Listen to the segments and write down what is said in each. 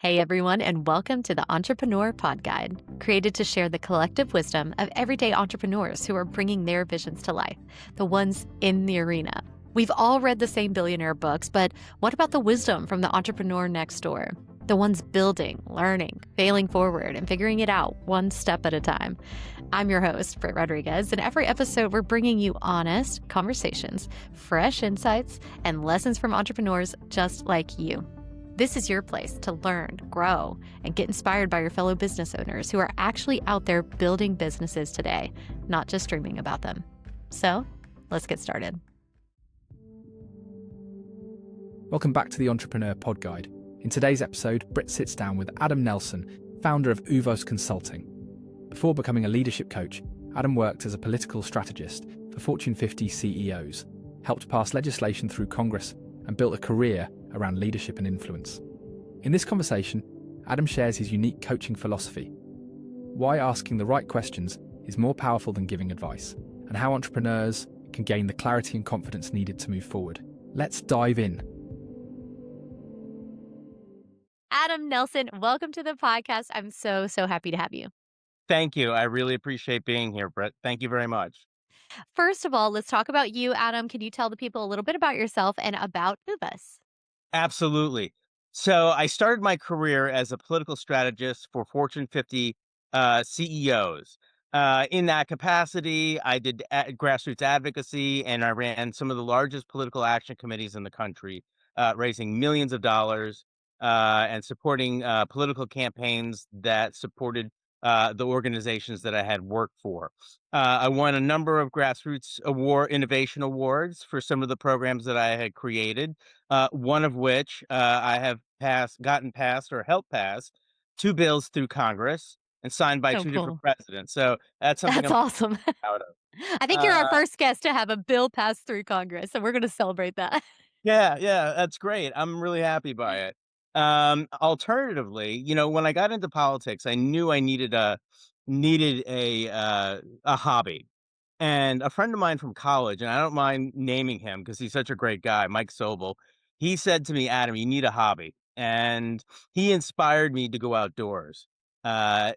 Hey everyone, and welcome to the Entrepreneur Pod Guide, created to share the collective wisdom of everyday entrepreneurs who are bringing their visions to life, the ones in the arena. We've all read the same billionaire books, but what about the wisdom from the entrepreneur next door? The ones building, learning, failing forward, and figuring it out one step at a time. I'm your host, Britt Rodriguez, and every episode we're bringing you honest conversations, fresh insights, and lessons from entrepreneurs just like you. This is your place to learn, grow, and get inspired by your fellow business owners who are actually out there building businesses today, not just dreaming about them. So, let's get started. Welcome back to the Entrepreneur Pod Guide. In today's episode, Britt sits down with Adam Nelson, founder of Oovos Consulting. Before becoming a leadership coach, Adam worked as a political strategist for Fortune 50 CEOs, helped pass legislation through Congress, and built a career around leadership and influence. In this conversation, Adam shares his unique coaching philosophy, why asking the right questions is more powerful than giving advice, and how entrepreneurs can gain the clarity and confidence needed to move forward. Let's dive in. Adam Nelson, welcome to the podcast. I'm so happy to have you. Thank you. I really appreciate being here, Brett. Thank you very much. First of all, let's talk about you, Adam. Can you tell the people a little bit about yourself and about Oovos? Absolutely. So I started my career as a political strategist for Fortune 50 CEOs. In that capacity, I did grassroots advocacy and I ran some of the largest political action committees in the country, raising millions of dollars and supporting political campaigns that supported the organizations that I had worked for. I won a number of grassroots innovation awards for some of the programs that I had created. One of which I have gotten passed or helped pass two bills through Congress and signed by So two different cool. presidents. So that's something That's I'm awesome. proud of. I think you're our Uh, first guest to have a bill pass through Congress, so we're going to celebrate that. yeah, that's great. I'm really happy by it. Alternatively, when I got into politics, I knew I needed a hobby. And a friend of mine from college, and I don't mind naming him because he's such a great guy, Mike Sobel, he said to me, Adam, you need a hobby. And he inspired me to go outdoors. I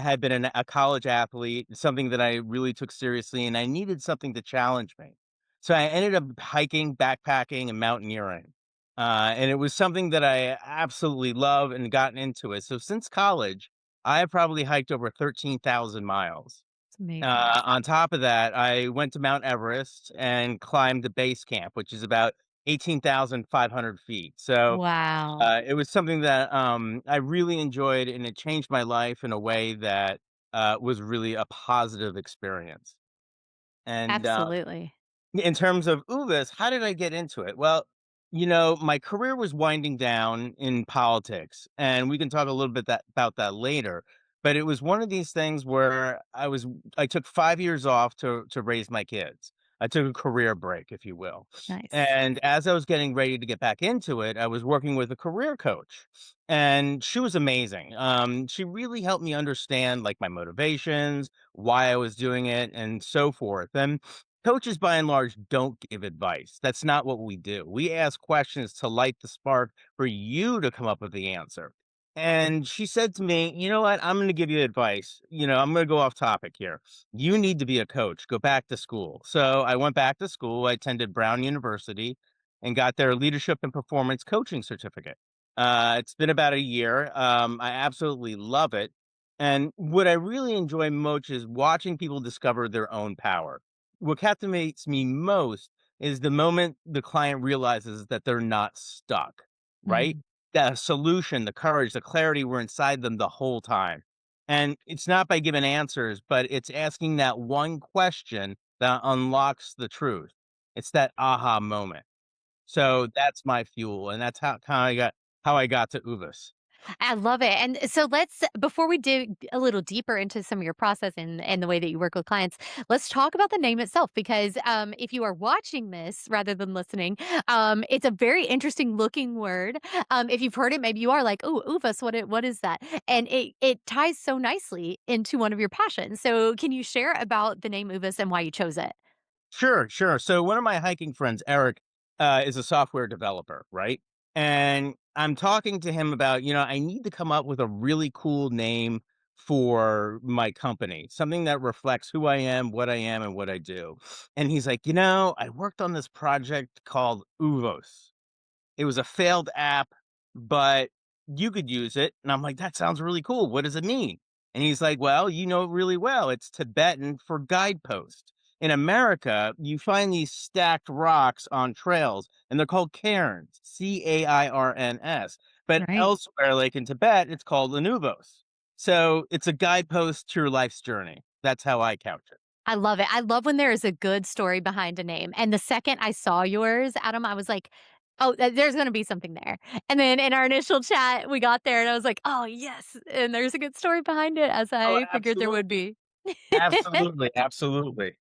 had been a college athlete, something that I really took seriously, and I needed something to challenge me. So I ended up hiking, backpacking, and mountaineering. And it was something that I absolutely love and gotten into it. So since college, I have probably hiked over 13,000 miles. It's amazing. On top of that, I went to Mount Everest and climbed the base camp, which is about 18,500 feet. So Wow. it was something that I really enjoyed, and it changed my life in a way that was really a positive experience. And Absolutely. in terms of Uvis, how did I get into it? Well, my career was winding down in politics, and we can talk a little bit about that later. But it was one of these things where I took 5 years off to raise my kids. I took a career break, if you will. Nice. And as I was getting ready to get back into it, I was working with a career coach, and she was amazing. She really helped me understand like my motivations, why I was doing it, and so forth. And coaches, by and large, don't give advice. That's not what we do. We ask questions to light the spark for you to come up with the answer. And she said to me, you know what? I'm going to give you advice. I'm going to go off topic here. You need to be a coach. Go back to school. So I went back to school. I attended Brown University and got their leadership and performance coaching certificate. It's been about a year. I absolutely love it. And what I really enjoy most is watching people discover their own power. What captivates me most is the moment the client realizes that they're not stuck, right? Mhm. The solution, the courage, the clarity were inside them the whole time. And it's not by giving answers, but it's asking that one question that unlocks the truth. It's that aha moment. So that's my fuel, and that's how I got to Uvis. I love it. And so before we dig a little deeper into some of your process and the way that you work with clients, let's talk about the name itself because if you are watching this rather than listening, it's a very interesting looking word. If you've heard it, maybe you are like, oh, Uvas, what is that? And it ties so nicely into one of your passions. So can you share about the name Uvas and why you chose it? Sure. So one of my hiking friends, Eric, is a software developer, right? And I'm talking to him about, I need to come up with a really cool name for my company, something that reflects who I am, and what I do. And he's like, I worked on this project called Oovos. It was a failed app, but you could use it. And I'm like, that sounds really cool. What does it mean? And he's like, well, you know it really well. It's Tibetan for guidepost. In America, you find these stacked rocks on trails, and they're called cairns, Cairns. But Right. elsewhere, like in Tibet, it's called an uvos. So it's a guidepost to your life's journey. That's how I couch it. I love it. I love when there is a good story behind a name. And the second I saw yours, Adam, I was like, oh, there's going to be something there. And then in our initial chat, we got there and I was like, oh, yes. And there's a good story behind it, as Oh, I figured there would absolutely. be. Absolutely. Absolutely.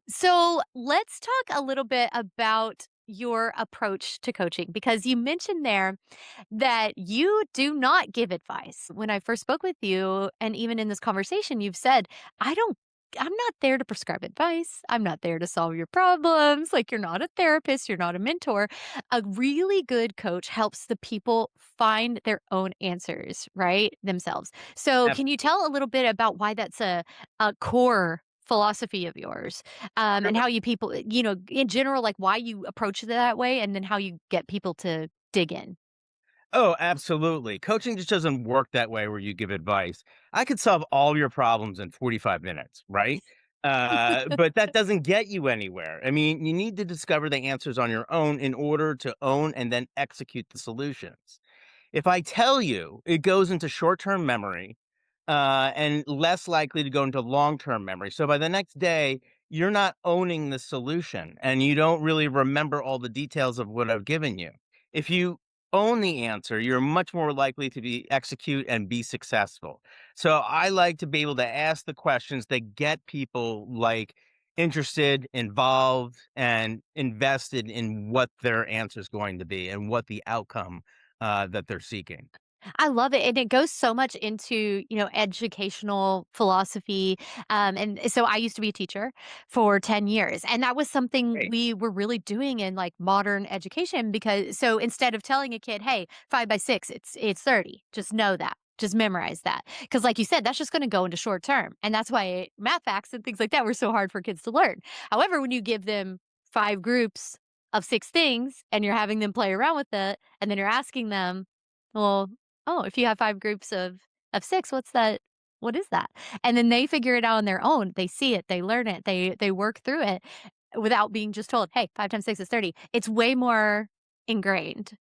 So let's talk a little bit about your approach to coaching because you mentioned there that you do not give advice. When I first spoke with you, and even in this conversation, you've said, I don't. I'm not there to prescribe advice. I'm not there to solve your problems. Like, you're not a therapist, you're not a mentor. A really good coach helps the people find their own answers, right? Themselves. So, can you Absolutely. tell a little bit about why that's a core philosophy of yours, and how you people, in general, like why you approach it that way, and then how you get people to dig in? Oh, absolutely. Coaching just doesn't work that way where you give advice. I could solve all your problems in 45 minutes, right? But that doesn't get you anywhere. I mean, you need to discover the answers on your own in order to own and then execute the solutions. If I tell you, it goes into short-term memory, and less likely to go into long-term memory. So by the next day, you're not owning the solution and you don't really remember all the details of what I've given you. If you own the answer, you're much more likely to be execute and be successful. So I like to be able to ask the questions that get people like interested, involved, and invested in what their answer is going to be and what the outcome that they're seeking. I love it, and it goes so much into, educational philosophy, and so I used to be a teacher for 10 years, and that was something Great. we were really doing in, like, modern education because so instead of telling a kid, "Hey, 5 by 6, it's 30. Just know that. Just memorize that," because like you said, that's just gonna go into short term, and that's why math facts and things like that were so hard for kids to learn. However, when you give them 5 groups of 6 things and you're having them play around with it, and then you're asking them, "Well, oh, if you have 5 groups of 6, what's that? What is that?" And then they figure it out on their own. They see it, they learn it, they work through it without being just told, "Hey, 5 times 6 is 30." It's way more ingrained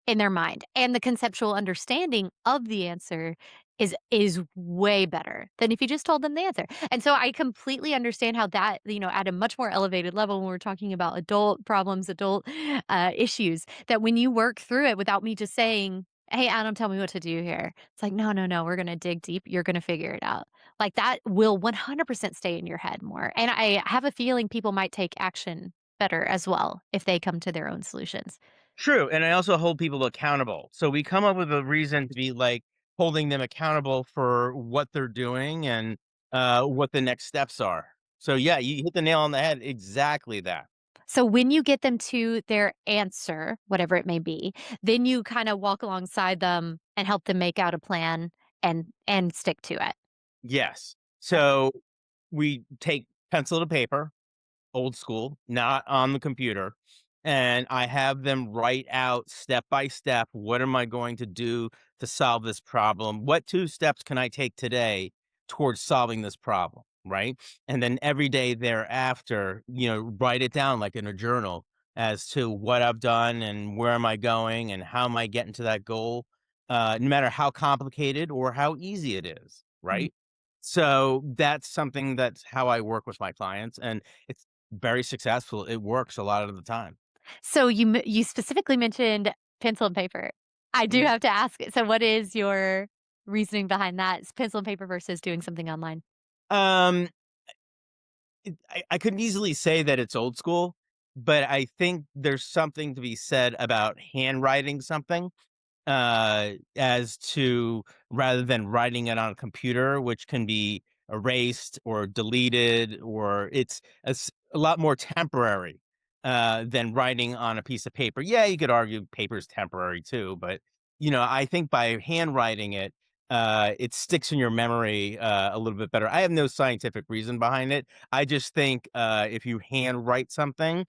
in their mind, and the conceptual understanding of the answer is way better than if you just told them the answer. And so I completely understand how that, at a much more elevated level when we're talking about adult problems, adult, issues, that when you work through it without me just saying, "Hey, Adam, tell me what to do here." It's like, "No, no, no, we're gonna dig deep, you're gonna figure it out." Like, that will 100% stay in your head more, and I have a feeling people might take action better as well if they come to their own solutions. True, and I also hold people accountable. So we come up with a reason to be like holding them accountable for what they're doing and what the next steps are. So yeah, you hit the nail on the head. Exactly that. So when you get them to their answer, whatever it may be, then you kinda walk alongside them and help them make out a plan and stick to it. Yes. Okay. So we take pencil to paper, old school, not on the computer. And I have them write out step by step, what am I going to do to solve this problem? What 2 steps can I take today towards solving this problem, right? And then every day thereafter, write it down like in a journal as to what I've done and where am I going and how am I getting to that goal, no matter how complicated or how easy it is, Mhm. right? So that's something that's how I work with my clients, and it's very successful. It works a lot of the time. So you specifically mentioned pencil and paper. I do Mhm. have to ask, so what is your reasoning behind that? It's pencil and paper versus doing something online? Um, I could easily say that it's old school, but I think there's something to be said about handwriting something, as to rather than writing it on a computer, which can be erased or deleted, or it's a lot more temporary. than writing on a piece of paper. Yeah, you could argue paper's temporary too, but I think by handwriting it, it sticks in your memory a little bit better. I have no scientific reason behind it. I just think if you handwrite something,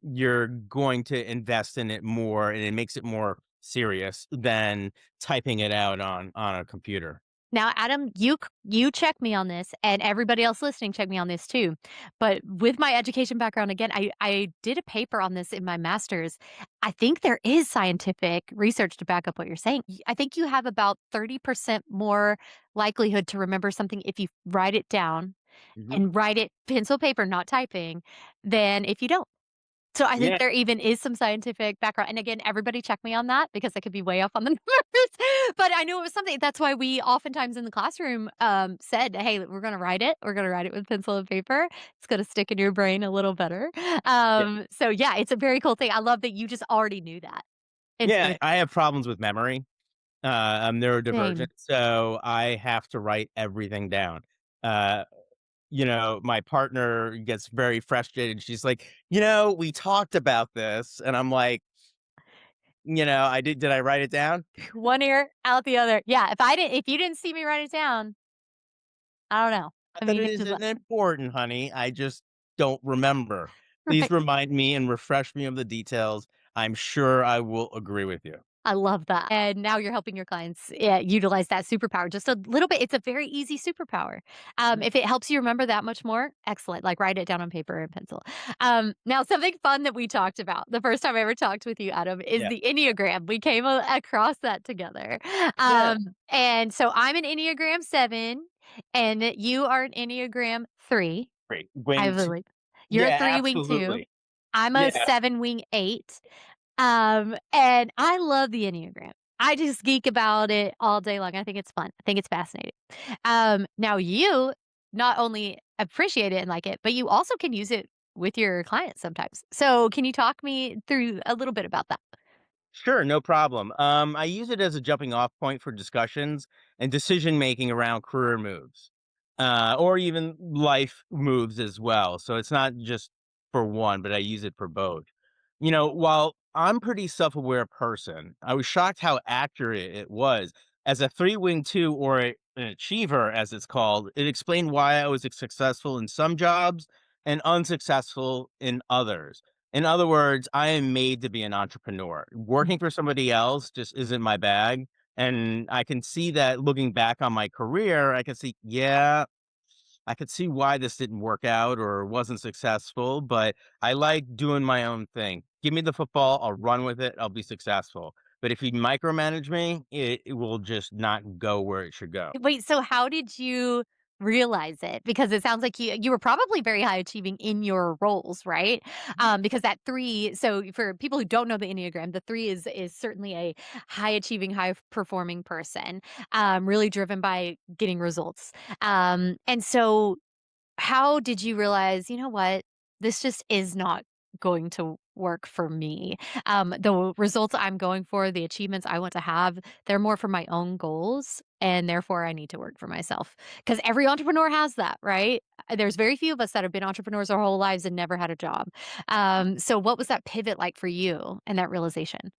you're going to invest in it more, and it makes it more serious than typing it out on a computer. Now, Adam, you check me on this, and everybody else listening, check me on this too. But with my education background, again, I did a paper on this in my master's. I think there is scientific research to back up what you're saying. I think you have about 30% more likelihood to remember something if you write it down Mhm. and write it pencil paper, not typing, than if you don't. So I think Yeah, there even is some scientific background, and again, everybody check me on that because I could be way off on the numbers, but I knew it was something that's why we oftentimes in the classroom, said, "Hey, we're gonna write it with pencil and paper. It's gonna stick in your brain a little better." yeah, So yeah, it's a very cool thing. I love that you just already knew that yeah. instead I have problems with memory. I'm neurodivergent, same. so I have to write everything down. Uh, my partner gets very frustrated. She's like, we talked about this. And I'm like, did I write it down? One ear, out the other. Yeah, if you didn't see me write it down, I don't know. Not I that mean, it it's just isn't important, honey. I just don't remember. Please right. remind me and refresh me of the details. I'm sure I will agree with you. I love that. And now you're helping your clients, yeah, utilize that superpower just a little bit. It's a very easy superpower. Mhm. If it helps you remember that much more, excellent. Like write it down on paper and pencil. Now, something fun that we talked about the first time I ever talked with you, Adam, is Yeah. the Enneagram. We came across that together. Yeah. And so I'm an Enneagram 7, and you are an Enneagram 3, Great. I Wing two. believe. You're a Yeah, 3 wing 2. absolutely. I'm a Yeah. 7 wing 8. And I love the Enneagram. I just geek about it all day long. I think it's fun. I think it's fascinating. Now you not only appreciate it and like it, but you also can use it with your clients sometimes. So can you talk me through a little bit about that? Sure, no problem. I use it as a jumping off point for discussions and decision making around career moves, or even life moves as well. So it's not just for one, but I use it for both. While I'm pretty self aware person, I was shocked how accurate it was. As a three wing two or an achiever, as it's called, it explained why I was successful in some jobs and unsuccessful in others. In other words, I am made to be an entrepreneur. Mm. Working for somebody else just isn't my bag. And I can see that looking back on my career, I can see, yeah, I could see why this didn't work out or wasn't successful, but I like doing my own thing. Give me the football, I'll run with it, I'll be successful. But if you micromanage me, it will just not go where it should go. Wait, so how did you realize it? Because it sounds like you were probably very high achieving in your roles, right? Because that 3, so for people who don't know the Enneagram, the 3 is certainly a high achieving, high performing person, really driven by getting results. And so how did you realize, "You know what? This just is not going to work for me." The results I'm going for, the achievements I want to have, they're more for my own goals, and therefore I need to work for myself. Because every entrepreneur has that, right? There's very few of us that have been entrepreneurs our whole lives and never had a job. So what was that pivot like for you and that realization?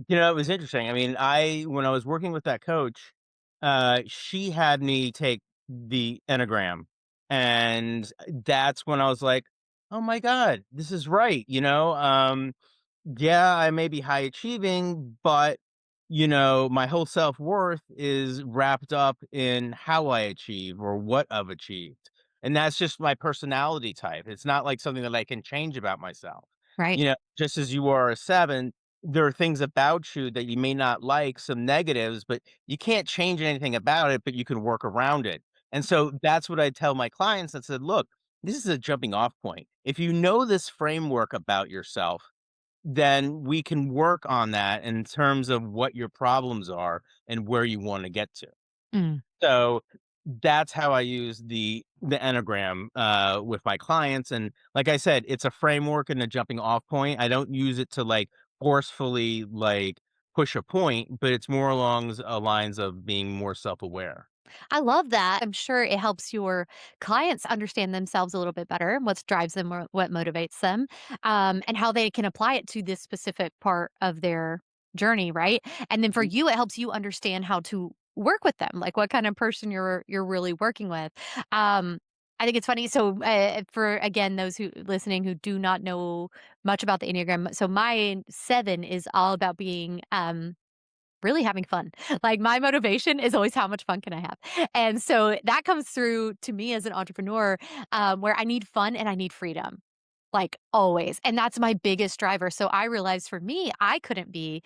It was interesting. I mean, when I was working with that coach, she had me take the Enneagram, and that's when I was like, "Oh my god, this is right." Yeah, I may be high achieving, but my whole self-worth is wrapped up in how I achieve or what I've achieved. And that's just my personality type. It's not like something that I can change about myself. Right. Just as you are a 7, there are things about you that you may not like, some negatives, but you can't change anything about it, but you can work around it. And so that's what I tell my clients. I said, look, this is a jumping off point. If you know this framework about yourself, then we can work on that in terms of what your problems are and where you want to get to. Mm. So that's how I use the Enneagram with my clients. And like I said, it's a framework and a jumping off point. I don't use it to like forcefully like push a point, but it's more along the lines of being more self aware. I love that. I'm sure it helps your clients understand themselves a little bit better and what drives them or what motivates them, and how they can apply it to this specific part of their journey, right? And then for Mhm. you, it helps you understand how to work with them, like what kind of person you're really working with. Um, I think it's funny. So, for again those who listening who do not know much about the Enneagram, so my 7 is all about being really having fun. Like, my motivation is always how much fun can I have? And so that comes through to me as an entrepreneur, where I need fun and I need freedom, like, always. And that's my biggest driver. So I realized for me, I couldn't be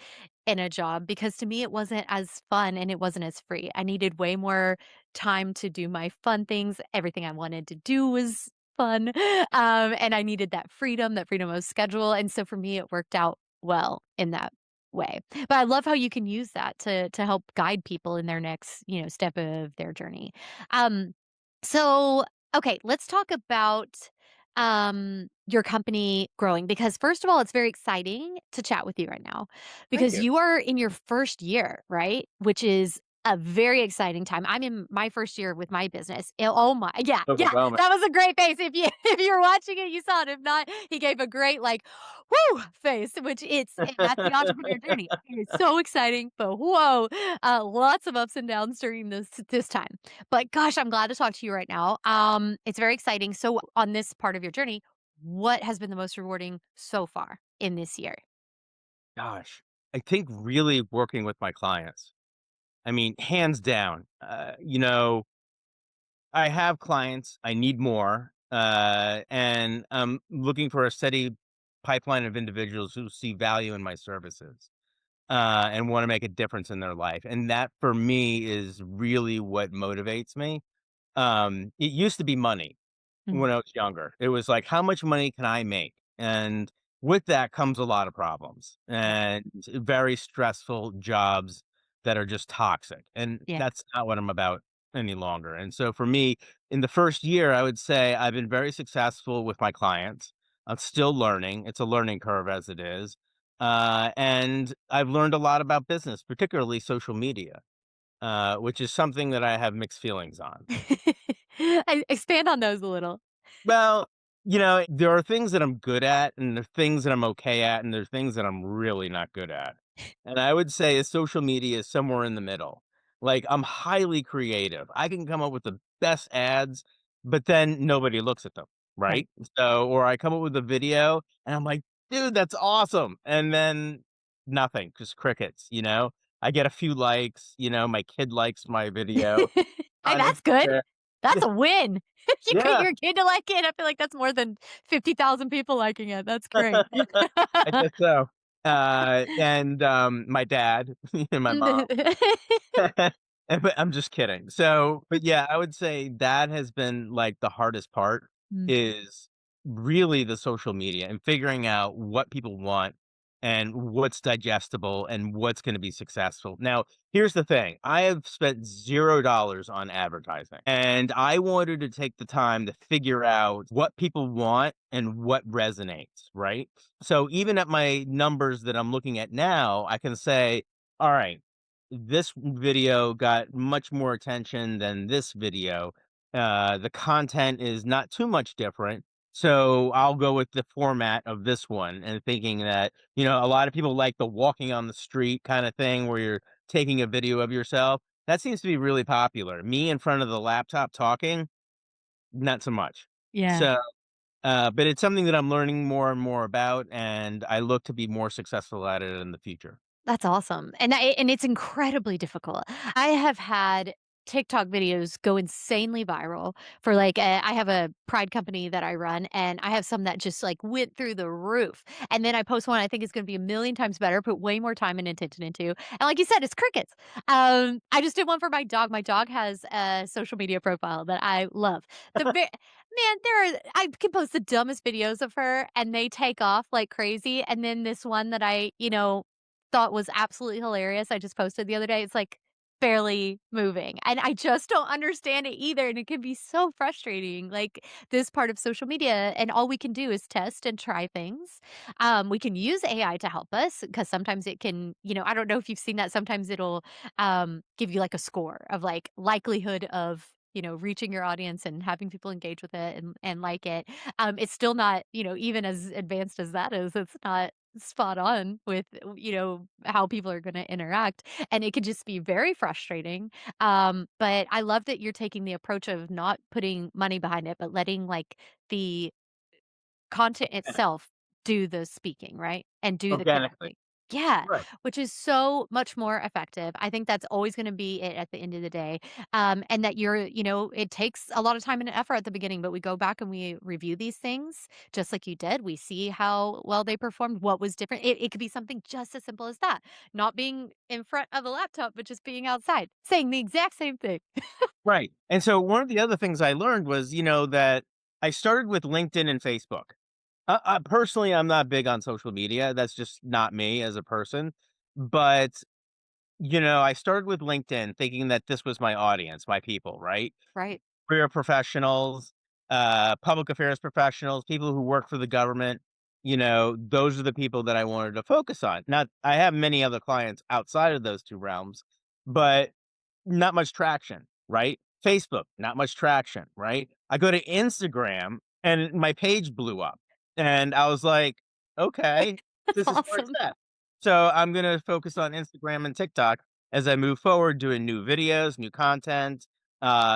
in a job because to me it wasn't as fun and it wasn't as free. I needed way more time to do my fun things. Everything I wanted to do was fun. And I needed that freedom of schedule. And so for me, it worked out well in that way. But I love how you can use that to help guide people in their next, step of their journey. Um, so okay, let's talk about your company growing because first of all, it's very exciting to chat with you right now Thank because you. you are in your first year, right? Which is a very exciting time. I'm in my first year with my business. Oh my, yeah, yeah, Overwhelming. that was a great face. If you if you're watching it, you saw it. If not, he gave a great like whoo face, which that's the entrepreneur journey. It's so exciting, but whoa, lots of ups and downs during this time. But gosh, I'm glad to talk to you right now. It's very exciting. So on this part of your journey, what has been the most rewarding so far in this year? Gosh, I think really working with my clients. I mean, hands down. I have clients. I need more, and I'm looking for a steady pipeline of individuals who see value in my services, and want to make a difference in their life. And that, for me, is really what motivates me. It used to be money. Mhm. When I was younger. It was like, "How much money can I make?" And with that comes a lot of problems Yeah. and very stressful jobs that are just toxic, and Yeah. that's not what I'm about any longer, and so for me, in the first year, I would say I've been very successful with my clients. I'm still learning. It's a learning curve as it is, and I've learned a lot about business, particularly social media, which is something that I have mixed feelings on. Expand on those a little. Well, there are things that I'm good at, and there are things that I'm okay at, and there's things that I'm really not good at. And I would say social media is somewhere in the middle. Like, I'm highly creative. I can come up with the best ads, but then nobody looks at them, Right. right? So, or I come up with a video and I'm like, dude, that's awesome. And then nothing, just crickets. I get a few likes, my kid likes my video Hey, on that's good. Instagram. That's a win. You get Yeah. your kid to like it, I feel like that's more than 50,000 people liking it. That's great. I guess so. And my dad and my mom. But I'm just kidding. So, but yeah, I would say that has been like the hardest part Mm, is really the social media and figuring out what people want and what's digestible and what's going to be successful. Now, here's the thing. I have spent $0 on advertising and I wanted to take the time to figure out what people want and what resonates, right? So even at my numbers that I'm looking at now, I can say, all right, this video got much more attention than this video. The content is not too much different. So I'll go with the format of this one and thinking that, a lot of people like the walking on the street kind of thing where you're taking a video of yourself. That seems to be really popular. Me in front of the laptop talking, not so much. yeah. So, but it's something that I'm learning more and more about, and I look to be more successful at it in the future. That's awesome, and it's incredibly difficult. I have had TikTok videos go insanely viral for, like, I have a pride company that I run, and I have some that just, like, went through the roof, and then I post one I think is gonna be a million times better, put way more time and attention into, and like you said, it's crickets. I just did one for my dog. My dog has a social media profile that I love. The ve Man, I can post the dumbest videos of her, and they take off like crazy, and then this one that I thought was absolutely hilarious, I just posted the other day, it's like barely moving, and I just don't understand it either, and it can be so frustrating, like, this part of social media, and all we can do is test and try things. We can use AI to help us because sometimes it can, I don't know if you've seen that, sometimes it'll, give you, like, a score of, like, likelihood of, reaching your audience and having people engage with it and like it. It's still not, even as advanced as that is, it's not spot on with, how people are gonna interact, and it could just be very frustrating. But I love that you're taking the approach of not putting money behind it, but letting, like, the content itself do the speaking, right? And do the Organically. connecting. Yeah, Right. which is so much more effective. I think that's always gonna be it at the end of the day. And that it takes a lot of time and effort at the beginning, but we go back and we review these things just like you did. We see how well they performed, what was different. It could be something just as simple as that. Not being in front of the laptop, but just being outside, saying the exact same thing. Right. And so one of the other things I learned was, that I started with LinkedIn and Facebook. Personally, I'm not big on social media. That's just not me as a person. But, I started with LinkedIn thinking that this was my audience, my people, right? Right. Career professionals, public affairs professionals, people who work for the government. Those are the people that I wanted to focus on. Now, I have many other clients outside of those two realms, but not much traction, right? Facebook, not much traction, right? I go to Instagram and my page blew up. And I was like, okay, That's this is where it's awesome. at. So I'm going to focus on Instagram and TikTok as I move forward, doing new videos, new content,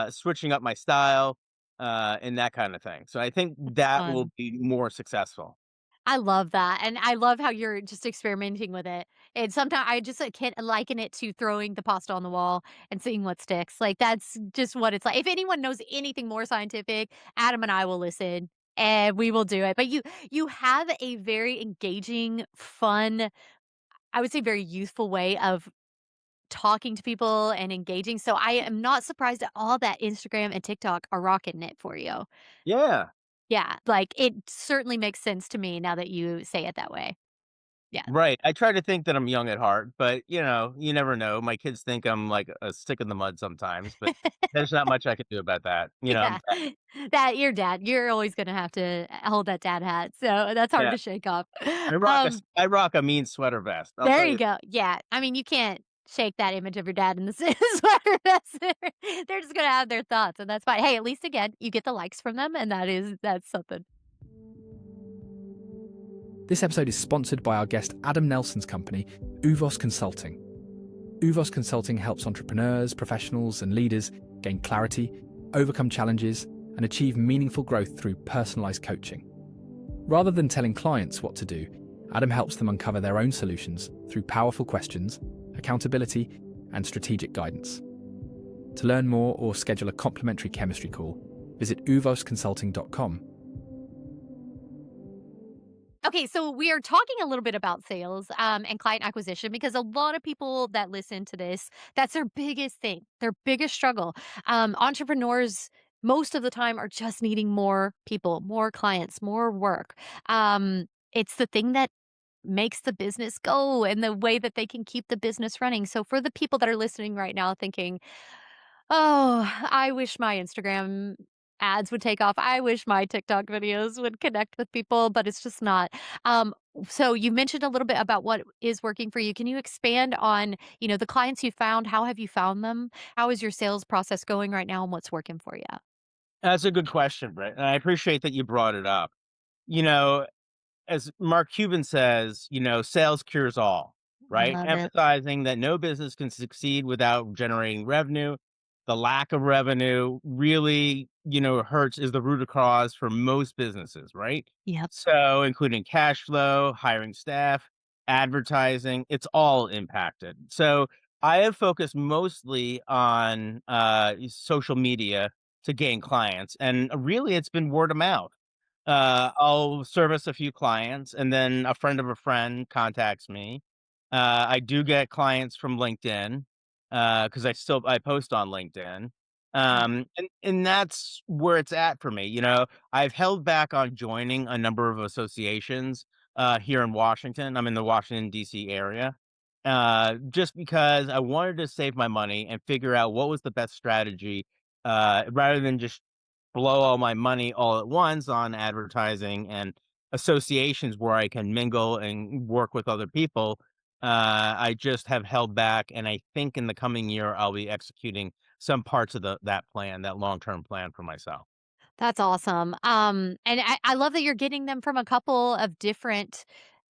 switching up my style, and that kind of thing. So I think That's that will fun. be more successful. I love that, and I love how you're just experimenting with it, and sometimes I just, like, can't liken it to throwing the pasta on the wall and seeing what sticks, like, that's just what it's like. If anyone knows anything more scientific, Adam and I will listen, and we will do it, but you have a very engaging, fun, I would say very youthful way of talking to people and engaging, so I am not surprised at all that Instagram and TikTok are rocking it for you. Yeah. Yeah, like, it certainly makes sense to me now that you say it that way. Yeah. Right. I try to think that I'm young at heart, but you never know. My kids think I'm like a stick in the mud sometimes, but there's not much I can do about that. Yeah. That your dad, you're always gonna have to hold that dad hat, so that's hard Yeah. to shake off. I I rock a mean sweater vest. I'll There tell you you. go. Yeah, I mean, you can't shake that image of your dad in the sweater vest. They're just gonna have their thoughts, and that's fine. Hey, at least again, you get the likes from them, and that's something. This episode is sponsored by our guest Adam Nelson's company, Oovos Consulting. Oovos Consulting helps entrepreneurs, professionals, and leaders gain clarity, overcome challenges, and achieve meaningful growth through personalized coaching. Rather than telling clients what to do, Adam helps them uncover their own solutions through powerful questions, accountability, and strategic guidance. To learn more or schedule a complimentary chemistry call, visit oovosconsulting.com. Okay, so we are talking a little bit about sales and client acquisition because a lot of people that listen to this, that's their biggest thing, their biggest struggle. Entrepreneurs, most of the time, are just needing more people, more clients, more work. It's the thing that makes the business go and the way that they can keep the business running. So, for the people that are listening right now thinking, oh, I wish my Instagram ads would take off. I wish my TikTok videos would connect with people, but it's just not. Um, so you mentioned a little bit about what is working for you. Can you expand on, the clients you found? How have you found them? How is your sales process going right now and what's working for you? That's a good question, Brett. And I appreciate that you brought it up. You know, as Mark Cuban says, sales cures all, I right? love it. Emphasizing that no business can succeed without generating revenue. The lack of revenue really, hurts is the root cause for most businesses, right? Yep. So, including cash flow, hiring staff, advertising, it's all impacted. So, I have focused mostly on social media to gain clients, and really, it's been word of mouth. I'll service a few clients, and then a friend of a friend contacts me. I do get clients from LinkedIn, because I post on LinkedIn. Yep. And that's where it's at for me. I've held back on joining a number of associations here in Washington. I'm in the Washington D.C. area, just because I wanted to save my money and figure out what was the best strategy, rather than just blow all my money all at once on advertising and associations where I can mingle and work with other people. I just have held back, and I think in the coming year I'll be executing some parts of that plan, that long term plan for myself. That's awesome. And I love that you're getting them from a couple of different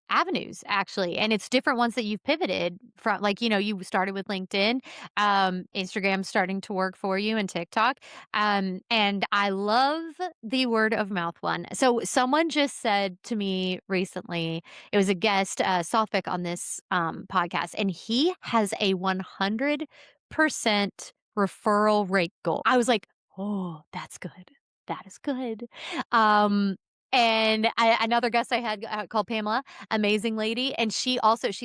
avenues actually, and it's different ones that you've pivoted from, like, you started with LinkedIn, Instagram's starting to work for you, and TikTok, and I love the word of mouth one. So someone just said to me recently, it was a guest, Sofik on this, podcast, and he has a 100% referral rate goal. I was like, "Oh, that's good. That is good." Um, and another guest I had, called Pamela, amazing lady, and she's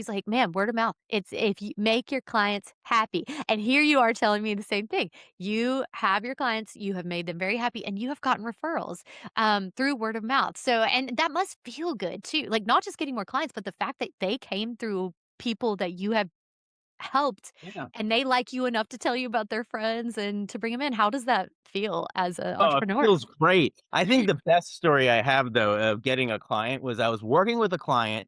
like, "Man, word of mouth. It's if you make your clients happy." And here you are telling me the same thing. You have your clients, you have made them very happy, and you have gotten referrals, through word of mouth. So and that must feel good too. Like, not just getting more clients, but the fact that they came through people that you have helped, Yeah. and they like you enough to tell you about their friends and to bring them in. How does that feel as an Oh, it entrepreneur? feels great. I think the best story I have though of getting a client was I was working with a client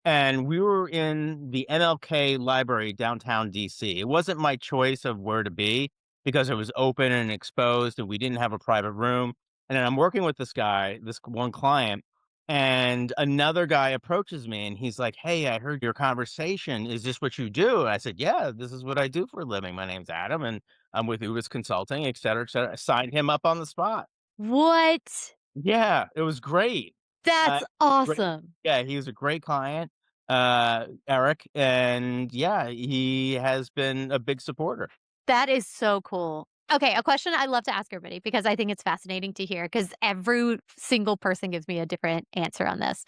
and we were in the MLK library downtown DC. It wasn't my choice of where to be because it was open and exposed and we didn't have a private room. And then I'm working with this guy, this one client, and another guy approaches me and he's like, "Hey, I heard your conversation. Is this what you do?" I said, "Yeah, this is what I do for a living. My name's Adam and I'm with Oovos Consulting, et cetera, et cetera." I signed him up on the spot. What? Yeah, it was great. That's Great. awesome. Yeah, he was a great client, Eric, and yeah, he has been a big supporter. That is so cool. Okay, a question I love to ask everybody because I think it's fascinating to hear because every single person gives me a different answer on this.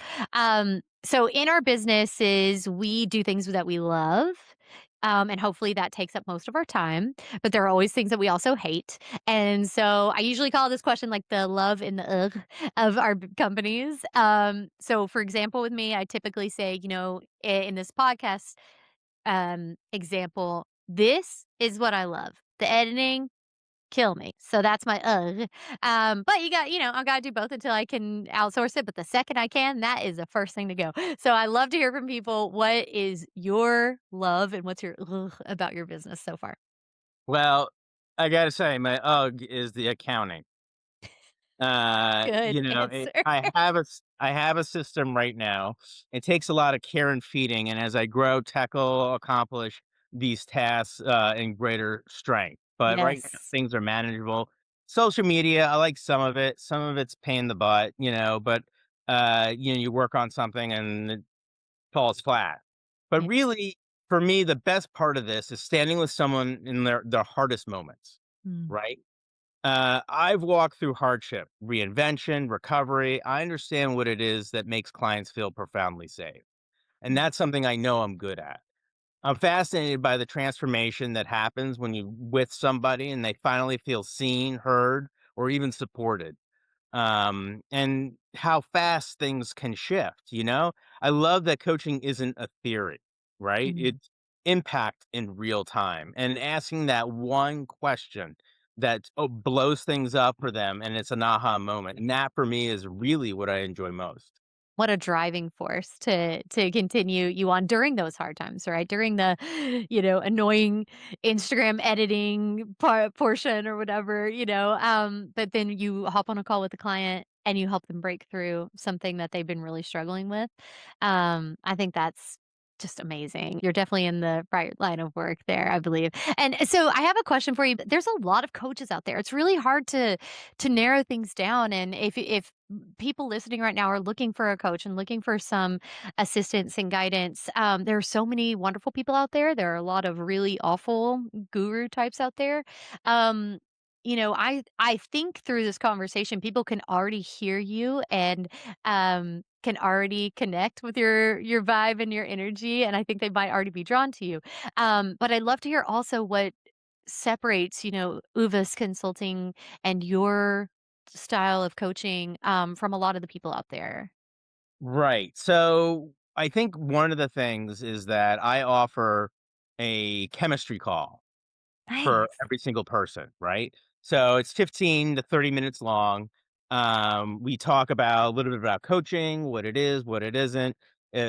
So in our businesses, we do things that we love. And hopefully that takes up most of our time, but there are always things that we also hate. And so I usually call this question like the love and the ugh of our companies. So for example, with me, I typically say, in this podcast, example, this is what I love. The editing, kill me. So that's my ugh. But I gotta do both until I can outsource it. But the second I can, that is the first thing to go. So I love to hear from people. What is your love and what's your ugh about your business so far? Well, I gotta say, my UGG is the accounting. Good answer. I have a system right now. It takes a lot of care and feeding, and as I grow, tackle, accomplish these tasks, in greater strength. But right now, Yes. things are manageable. Social media, I like some of it. Some of it's pain in the butt, but you work on something and it falls flat. But Yeah. really, for me, the best part of this is standing with someone in their hardest moments, Mm, right? I've walked through hardship, reinvention, recovery. I understand what it is that makes clients feel profoundly safe. And mm. that's something I know I'm good at. I'm fascinated by the transformation that happens when you with somebody and they finally feel seen, heard, or even supported. And how fast things can shift. I love that coaching isn't a theory, right? Mm. It's impact in real time and asking that one question that blows things up for them. And it's an aha moment. And that for me is really what I enjoy most. What a driving force to continue you on during those hard times, right? During the, annoying Instagram editing portion or whatever, but then you hop on a call with the client and you help them break through something that they've been really struggling with. I think that's just amazing. You're definitely in the right line of work there, I believe. And so I have a question for you. There's a lot of coaches out there. It's really hard to narrow things down. And if people listening right now are looking for a coach and looking for some assistance and guidance, there are so many wonderful people out there. There are a lot of really awful guru types out there. Um, I think through this conversation, people can already hear you and can already connect with your vibe and your energy, and I think they might already be drawn to you. But I'd love to hear also what separates, Uva's consulting and your style of coaching, from a lot of the people out there. Right. So I think one of the things is that I offer a chemistry call for Nice. every single person, right? So it's 15 to 30 minutes long. We talk about a little bit about coaching, what it is, what it isn't,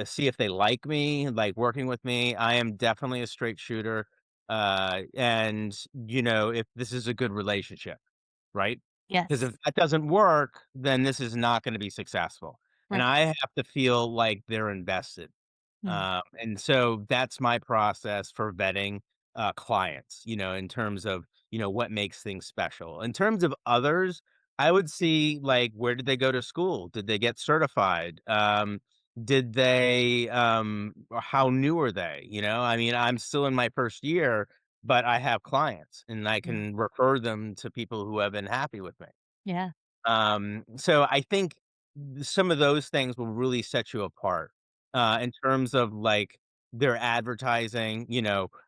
see if they like me, like working with me. I am definitely a straight shooter. And, if this is a good relationship, right? Because Yes. if that doesn't work, then this is not going to be successful. And Right. I have to feel like they're invested. Mm. And so that's my process for vetting clients, in terms of, what makes things special. In terms of others, I would see like where did they go to school? Did they get certified? Did they or how new are they? I mean, I'm still in my first year, but I have clients and I Yeah. can refer them to people who have been happy with me. Yeah. So I think some of those things will really set you apart, in terms of like their advertising,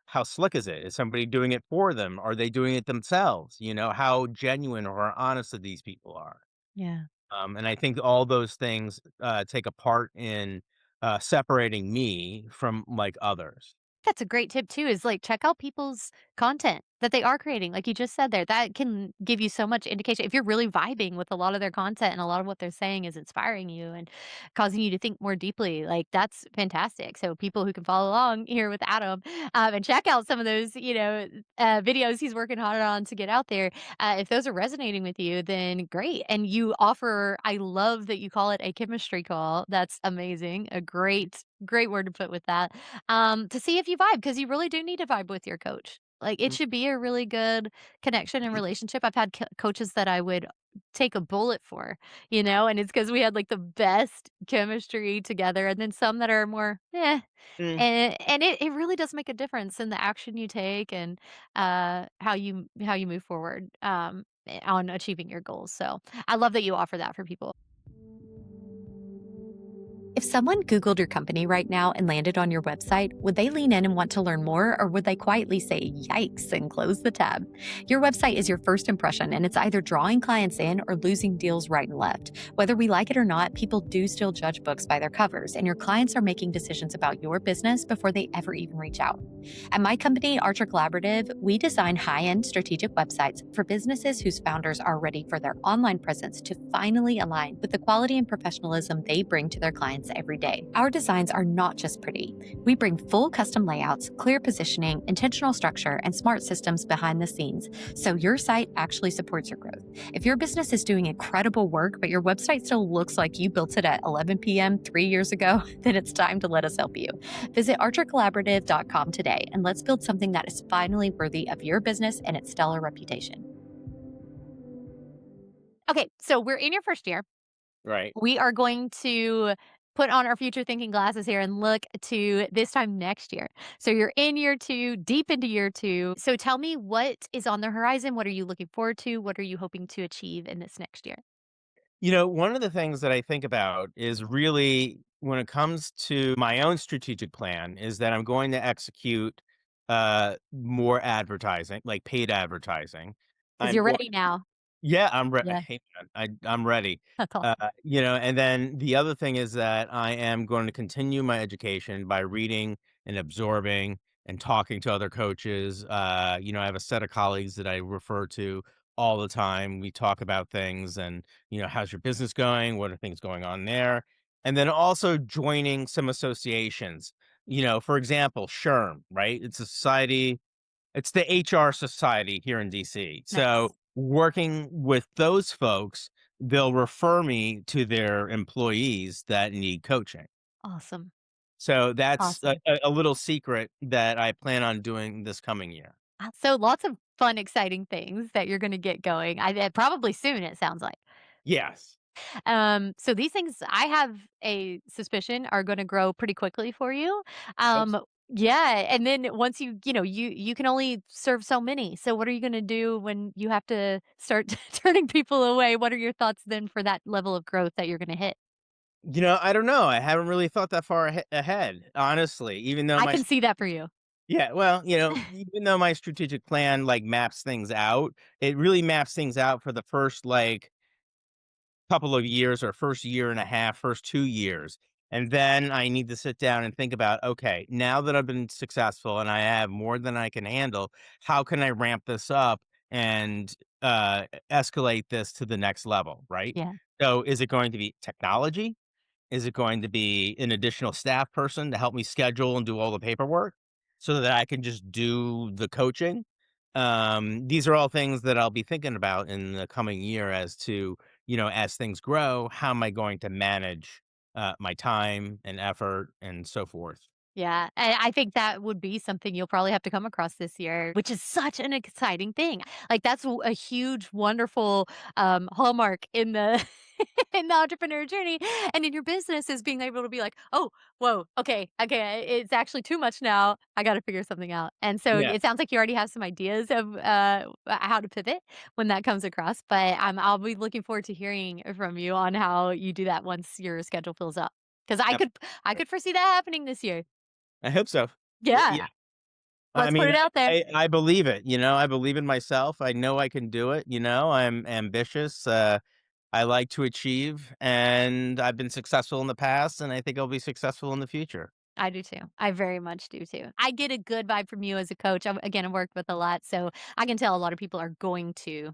how slick is it? Is somebody doing it for them? Are they doing it themselves? How genuine or honest that these people are. Yeah. And I think all those things, take a part in, separating me from like others. That's a great tip too, is like check out people's content that they are creating. Like you just said there, that can give you so much indication. If you're really vibing with a lot of their content and a lot of what they're saying is inspiring you and causing you to think more deeply, like that's fantastic. So people who can follow along here with Adam and check out some of those, videos he's working hard on to get out there. If those are resonating with you, then great. And you offer, I love that you call it a chemistry call. That's amazing. A great word to put with that to see if you vibe because you really do need to vibe with your coach. Like, it Mm, should be a really good connection and relationship. I've had coaches that I would take a bullet for, and it's because we had, like, the best chemistry together, and then some that are more, "Eh," mm. and it really does make a difference in the action you take and, how you move forward, on achieving your goals, so I love that you offer that for people. If someone Googled your company right now and landed on your website, would they lean in and want to learn more, or would they quietly say, yikes, and close the tab? Your website is your first impression, and it's either drawing clients in or losing deals right and left. Whether we like it or not, people do still judge books by their covers, and your clients are making decisions about your business before they ever even reach out. At my company, Archer Collaborative, we design high end strategic websites for businesses whose founders are ready for their online presence to finally align with the quality and professionalism they bring to their clients every day. Our designs are not just pretty. We bring full custom layouts, clear positioning, intentional structure, and smart systems behind the scenes so your site actually supports your growth. If your business is doing incredible work, but your website still looks like you built it at 11 p.m. 3 years ago, then it's time to let us help you. Visit archercollaborative.com today and let's build something that is finally worthy of your business and its stellar reputation. Okay, so we're in your first year. Right. We are going to put on our future thinking glasses here and look to this time next year. So you're in year 2, deep into year 2. So tell me what is on the horizon? What are you looking forward to? What are you hoping to achieve in this next year? One of the things that I think about is really when it comes to my own strategic plan is that I'm going to execute more advertising, like paid advertising. Because I'm you're going ready now. Yeah, I'm ready. Yeah, Hey, man, I'm ready. that's awesome. And then the other thing is that I am going to continue my education by reading and absorbing and talking to other coaches. I have a set of colleagues that I refer to all the time. We talk about things and, how's your business going? What are things going on there? And then also joining some associations. For example, SHRM, right? It's the HR society here in DC. So Nice. working with those folks, they'll refer me to their employees that need coaching. Awesome. So that's a, Awesome. a a little secret that I plan on doing this coming year. So lots of fun, exciting things that you're going to get going. Probably soon, it sounds like. Yes. So these things I have a suspicion are gonna grow pretty quickly for you. Hope so. Yeah, and then once you can only serve so many. So what are you gonna do when you have to start turning people away? What are your thoughts then for that level of growth that you're gonna hit? I don't know. I haven't really thought that far ahead, honestly, even though I can see that for you. yeah, well, even though my strategic plan like maps things out, it really maps things out for the first like couple of years or first year and a half, first 2 years. And then I need to sit down and think about, okay, now that I've been successful and I have more than I can handle, how can I ramp this up and escalate this to the next level, right? Yeah. So is it going to be technology? Is it going to be an additional staff person to help me schedule and do all the paperwork so that I can just do the coaching? These are all things that I'll be thinking about in the coming year as to, as things grow, how am I going to manage my time and effort and so forth? Yeah, and I think that would be something you'll probably have to come across this year, which is such an exciting thing. Like, that's a huge, wonderful, hallmark in the in the entrepreneur journey and in your business is being able to be like, "Oh, whoa, okay, it's actually too much now. I gotta figure something out." And so Yeah, it sounds like you already have some ideas of, how to pivot when that comes across, but, I'll be looking forward to hearing from you on how you do that once your schedule fills up, because I absolutely. could foresee that happening this year. I hope so. Yeah. Yeah, I let's put mean, it out there. I believe it. I believe in myself. I know I can do it. I'm ambitious. I like to achieve, and I've been successful in the past, and I think I'll be successful in the future. I do too. I very much do too. I get a good vibe from you as a coach. I've worked with a lot, so I can tell a lot of people are going to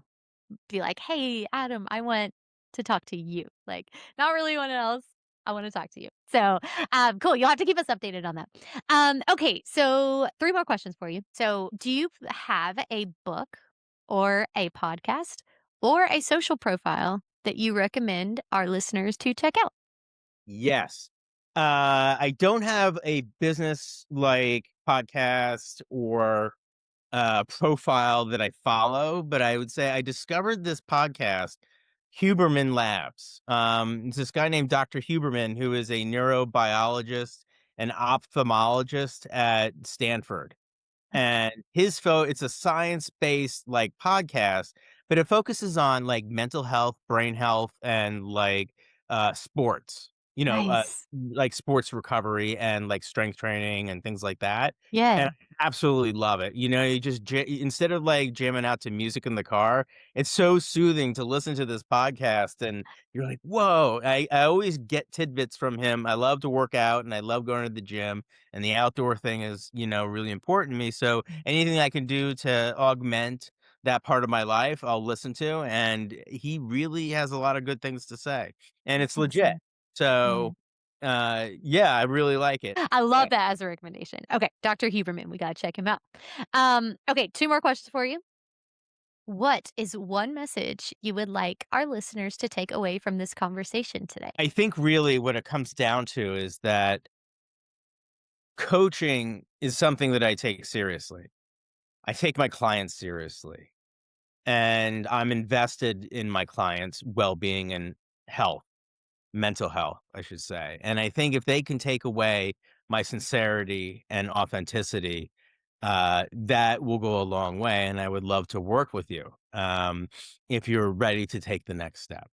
be like, "Hey, Adam, I want to talk to you." Like, not really anyone else. I want to talk to you. So, cool. You'll have to keep us updated on that. Okay. So, three more questions for you. So, do you have a book or a podcast or a social profile that you recommend our listeners to check out? Yes. I don't have a business like podcast or profile that I follow, but I would say I discovered this podcast, Huberman Labs. It's this guy named Dr. Huberman who is a neurobiologist and ophthalmologist at Stanford. And it's a science-based, like, podcast, but it focuses on, like, mental health, brain health, and, like, sports, Nice. like, sports recovery and, like, strength training and things like that, and Yeah. I absolutely love it. You just instead of, like, jamming out to music in the car, it's so soothing to listen to this podcast, and you're like, "Whoa." I always get tidbits from him. I love to work out, and I love going to the gym, and the outdoor thing is, really important to me. So anything I can do to augment that part of my life, I'll listen to. And he really has a lot of good things to say, and That's it's legit. awesome. Yeah. So, yeah, I really like it. I Yeah. love that as a recommendation. Okay, Dr. Huberman, we gotta check him out. Okay, 2 more questions for you. What is one message you would like our listeners to take away from this conversation today? I think really what it comes down to is that coaching is something that I take seriously. I take my clients seriously, and I'm invested in my clients' well being and health. Mental health, I should say. And I think if they can take away my sincerity and authenticity, that will go a long way. And I would love to work with you if you're ready to take the next step.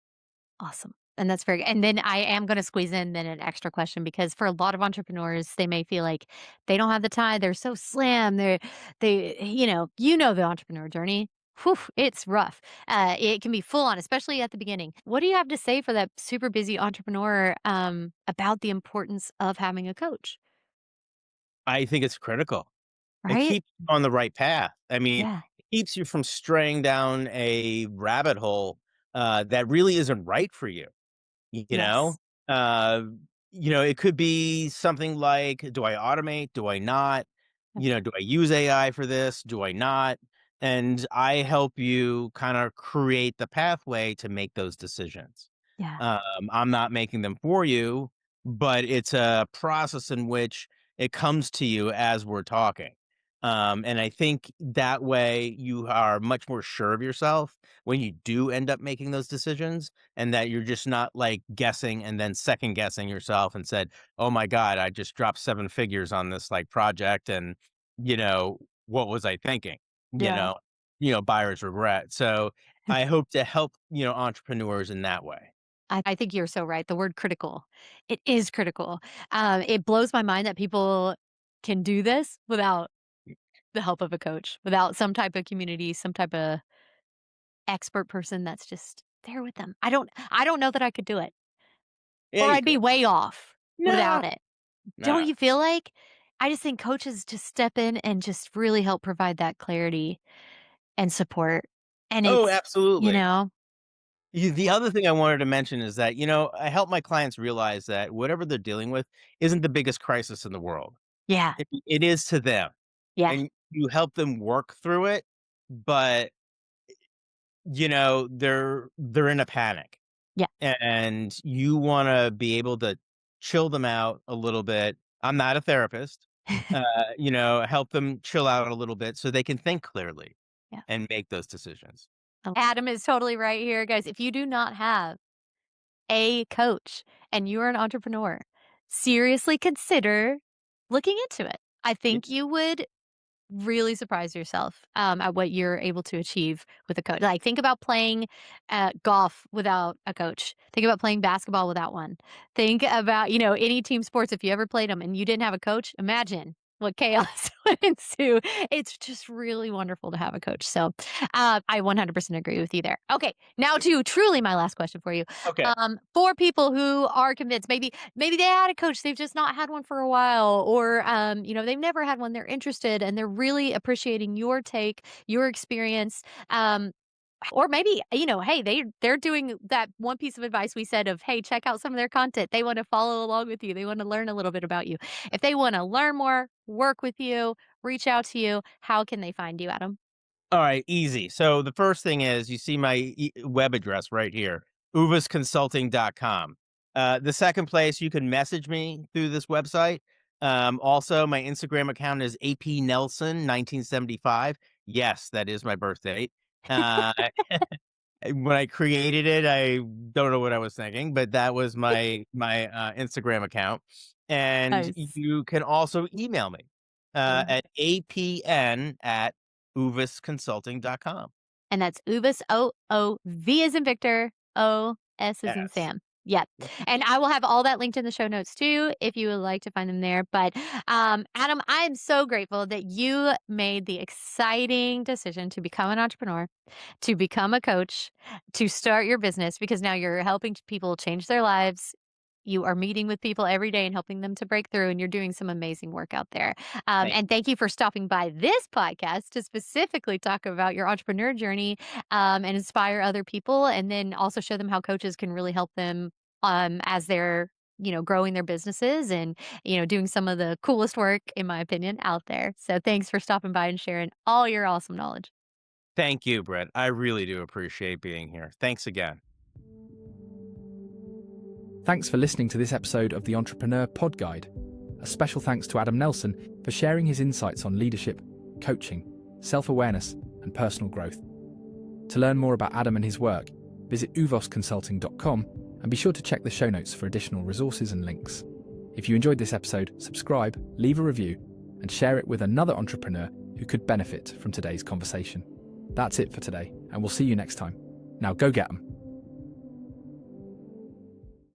Awesome. And that's very and then I am gonna squeeze in then an extra question because for a lot of entrepreneurs, they may feel like they don't have the time, they're so slammed, the entrepreneur journey. Whew, it's rough. It can be full on, especially at the beginning. What do you have to say for that super busy entrepreneur about the importance of having a coach? I think it's critical. It Right? keeps you on the right path. I mean, Yeah. it keeps you from straying down a rabbit hole that really isn't right for you. You know? Yes. Uh, it could be something like, do I automate? Do I not? Yep. Do I use AI for this? Do I not? And I help you kind of create the pathway to make those decisions. Yeah. I'm not making them for you, but it's a process in which it comes to you as we're talking. And I think that way you are much more sure of yourself when you do end up making those decisions, and that you're just not like guessing and then second guessing yourself and said, "Oh my God, I just dropped seven figures on this like project. And, what was I thinking? You Yeah. know, buyer's regret." So I hope to help, entrepreneurs in that way. I think you're so right. The word critical. It is critical. It blows my mind that people can do this without the help of a coach, without some type of community, some type of expert person that's just there with them. I don't know that I could do it. Or Yeah, you I'd be could. way off. without No, it. Don't no. you feel like? I just think coaches just step in and just really help provide that clarity and support. And Oh, it's, you absolutely. know, The other thing I wanted to mention is that, I help my clients realize that whatever they're dealing with isn't the biggest crisis in the world. yeah, It is to them, yeah, and you help them work through it, but, they're in a panic, yeah. and you wanna be able to chill them out a little bit. I'm not a therapist, help them chill out a little bit so they can think clearly Yeah. and make those decisions. Adam is totally right here, guys. If you do not have a coach and you're an entrepreneur, seriously consider looking into it. I Yeah. think you would really surprise yourself at what you're able to achieve with a coach. Like, think about playing golf without a coach. Think about playing basketball without one. Think about, any team sports. If you ever played them and you didn't have a coach, imagine what chaos would ensue. It's just really wonderful to have a coach. So I 100% agree with you there. Okay, now to truly my last question for you. Okay. For people who are convinced, maybe they had a coach, they've just not had one for a while, or they've never had one, they're interested and they're really appreciating your take, your experience. Or maybe, hey, they're doing that one piece of advice we said of, hey, check out some of their content. They want to follow along with you. They want to learn a little bit about you. If they want to learn more, work with you, reach out to you, how can they find you, Adam? All right, easy. So the first thing is you see my web address right here, oovosconsulting.com. The second place, you can message me through this website. Also, my Instagram account is apnelson1975. Yes, that is my birth date. Uh, when I created it, I don't know what I was thinking, but that was my Instagram account. And Nice. you can also email me at apn@oovosconsulting.com. And that's Oovos, O-O-V as in Victor, O-S as in Yes. Sam. Yep. And I will have all that linked in the show notes too, if you would like to find them there. But Adam, I am so grateful that you made the exciting decision to become an entrepreneur, to become a coach, to start your business, because now you're helping people change their lives. You are meeting with people every day and helping them to break through, and you're doing some amazing work out there. Thank And thank you for stopping by this podcast to specifically talk about your entrepreneur journey and inspire other people, and then also show them how coaches can really help them as they're growing their businesses and doing some of the coolest work, in my opinion, out there. So thanks for stopping by and sharing all your awesome knowledge. thank you, Brett. I really do appreciate being here. Thanks again. Thanks for listening to this episode of the Entrepreneur Pod Guide. A special thanks to Adam Nelson for sharing his insights on leadership, coaching, self-awareness, and personal growth. To learn more about Adam and his work, visit oovosconsulting.com and be sure to check the show notes for additional resources and links. If you enjoyed this episode, subscribe, leave a review, and share it with another entrepreneur who could benefit from today's conversation. That's it for today, and we'll see you next time. Now go get 'em.